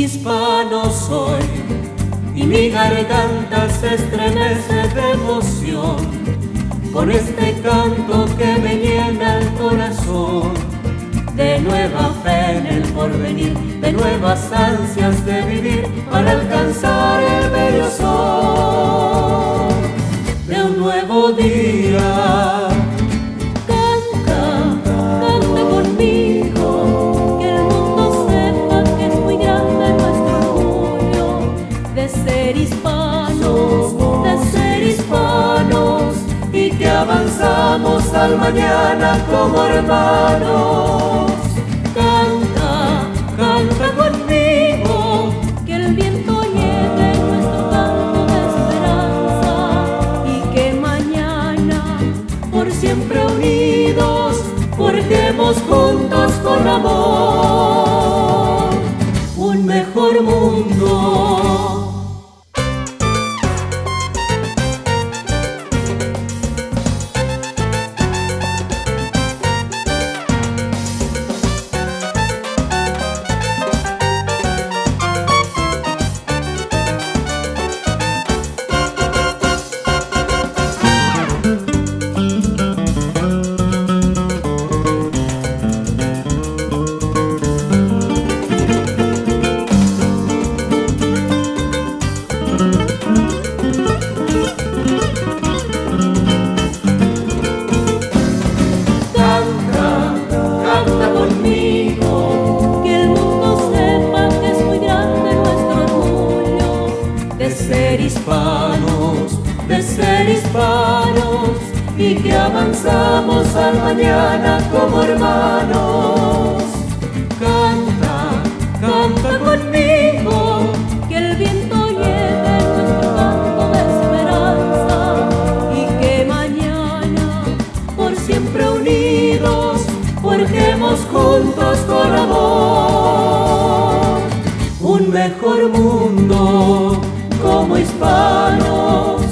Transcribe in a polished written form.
hispano soy y mi garganta se estremece de emoción con este canto que me llena el corazón de nueva fe en el porvenir, de nuevas ansias de vivir para alcanzar el bello sol de un nuevo día. Canta conmigo, que el mundo sepa que es muy grande nuestro orgullo de ser hispanos, y que avanzamos al mañana como hermanos. Canta conmigo, que el viento lleve nuestro canto de esperanza, y que mañana, por siempre unidos, forjemos juntos con amor un mejor mundo. De ser hispanos, y que avanzamos al mañana como hermanos. Canta conmigo, que el viento lleve nuestro canto de esperanza, y que mañana, por siempre unidos, forjemos juntos con amor un mejor mundo como hispanos.